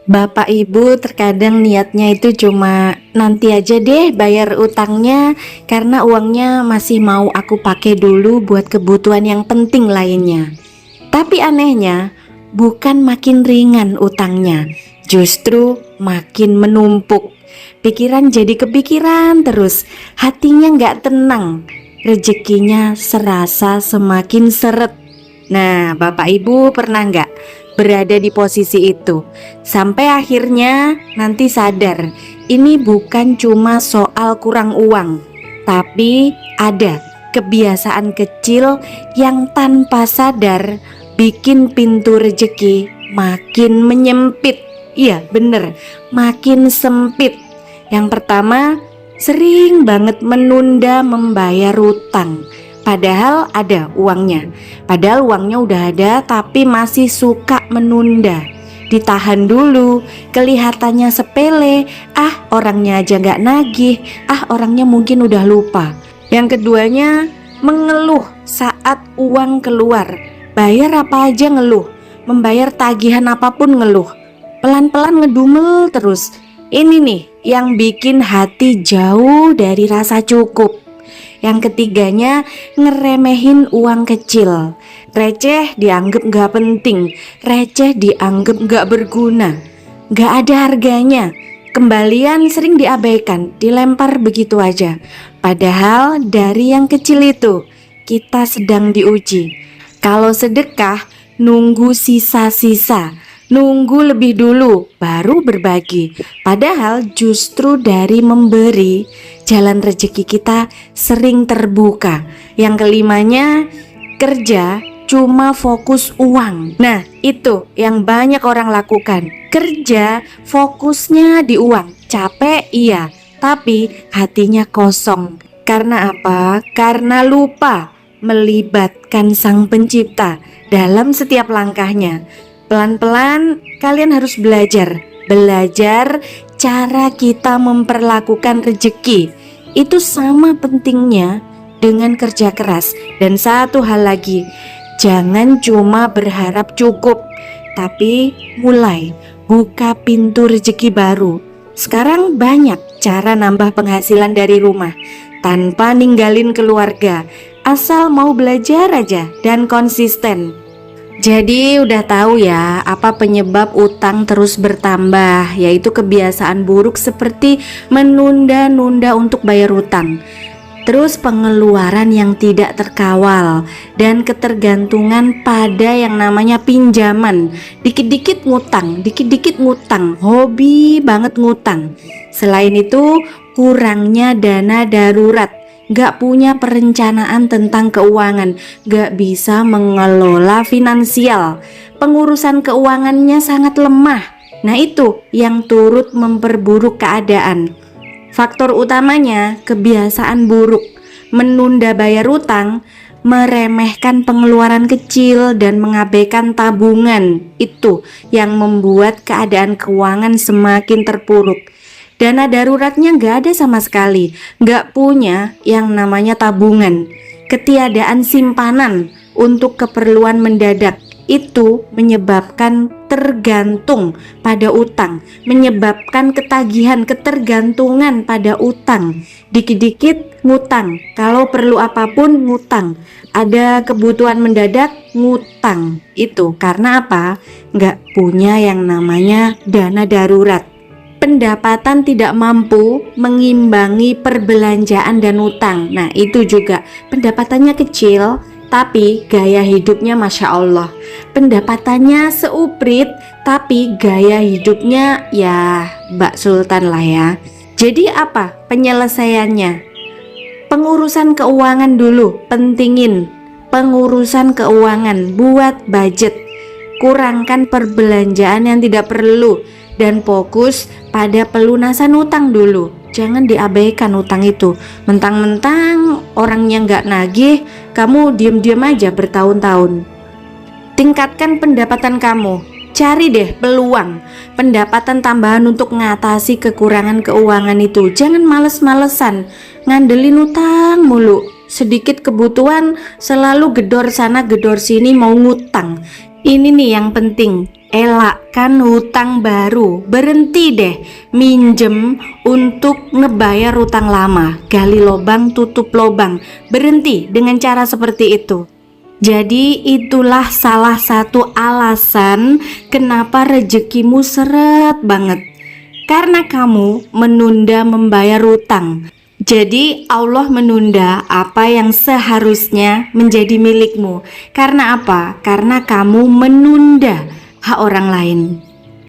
Bapak Ibu terkadang niatnya itu cuma nanti aja deh bayar utangnya karena uangnya masih mau aku pakai dulu buat kebutuhan yang penting lainnya. Tapi anehnya bukan makin ringan utangnya, justru makin menumpuk. Pikiran jadi kepikiran terus, hatinya nggak tenang, rezekinya serasa semakin seret. Nah, Bapak Ibu pernah nggak berada di posisi itu? Sampai akhirnya nanti sadar, ini bukan cuma soal kurang uang, tapi ada kebiasaan kecil yang tanpa sadar bikin pintu rezeki makin menyempit. Iya bener, makin sempit. Yang pertama, sering banget menunda membayar utang. Padahal ada uangnya, padahal uangnya udah ada tapi masih suka menunda. Ditahan dulu, kelihatannya sepele, orangnya aja gak nagih, orangnya mungkin udah lupa. Yang keduanya, mengeluh saat uang keluar. Bayar apa aja ngeluh, membayar tagihan apapun ngeluh, pelan-pelan ngedumel terus. Ini nih yang bikin hati jauh dari rasa cukup. Yang ketiganya, ngeremehin uang kecil. Receh dianggap gak penting, receh dianggap gak berguna, gak ada harganya. Kembalian sering diabaikan, dilempar begitu aja. Padahal dari yang kecil itu kita sedang diuji. Kalau sedekah, nunggu sisa-sisa, nunggu lebih dulu baru berbagi. Padahal justru dari memberi, jalan rezeki kita sering terbuka. Yang kelimanya, kerja cuma fokus uang. Nah, itu yang banyak orang lakukan. Kerja fokusnya di uang. Capek iya, tapi hatinya kosong. Karena apa? Karena lupa melibatkan Sang Pencipta dalam setiap langkahnya. Pelan-pelan kalian harus belajar cara kita memperlakukan rezeki. Itu sama pentingnya dengan kerja keras. Dan satu hal lagi, jangan cuma berharap cukup, tapi mulai buka pintu rezeki baru. Sekarang banyak cara nambah penghasilan dari rumah tanpa ninggalin keluarga, asal mau belajar aja dan konsisten. Jadi udah tahu ya apa penyebab utang terus bertambah, yaitu kebiasaan buruk seperti menunda-nunda untuk bayar utang, terus pengeluaran yang tidak terkawal, dan ketergantungan pada yang namanya pinjaman. Dikit-dikit ngutang, hobi banget ngutang. Selain itu, kurangnya dana darurat, gak punya perencanaan tentang keuangan, gak bisa mengelola finansial, pengurusan keuangannya sangat lemah. Nah itu yang turut memperburuk keadaan. Faktor utamanya kebiasaan buruk, menunda bayar utang, meremehkan pengeluaran kecil, dan mengabaikan tabungan. Itu yang membuat keadaan keuangan semakin terpuruk. Dana daruratnya gak ada sama sekali, gak punya yang namanya tabungan. Ketiadaan simpanan untuk keperluan mendadak, itu menyebabkan tergantung pada utang, menyebabkan ketagihan, ketergantungan pada utang. Dikit-dikit ngutang, kalau perlu apapun ngutang, ada kebutuhan mendadak ngutang. Itu karena apa? Gak punya yang namanya dana darurat. Pendapatan tidak mampu mengimbangi perbelanjaan dan utang. Nah itu juga, pendapatannya kecil tapi gaya hidupnya Masya Allah. Pendapatannya seuprit tapi gaya hidupnya ya Mbak Sultan lah ya. Jadi apa penyelesaiannya? Pengurusan keuangan dulu, pentingin pengurusan keuangan, buat budget, kurangkan perbelanjaan yang tidak perlu, dan fokus pada pelunasan utang dulu. Jangan diabaikan utang itu. Mentang-mentang orangnya nggak nagih, kamu diam-diam aja bertahun-tahun. Tingkatkan pendapatan kamu. Cari deh peluang pendapatan tambahan untuk mengatasi kekurangan keuangan itu. Jangan males-malesan ngandelin utang mulu. Sedikit kebutuhan selalu gedor sana gedor sini mau ngutang. Ini nih yang penting, elakkan hutang baru. Berhenti deh minjem untuk ngebayar hutang lama. Gali lobang, tutup lobang. Berhenti dengan cara seperti itu. Jadi itulah salah satu alasan kenapa rezekimu seret banget. Karena kamu menunda membayar hutang. Jadi Allah menunda apa yang seharusnya menjadi milikmu. Karena apa? Karena kamu menunda hak orang lain.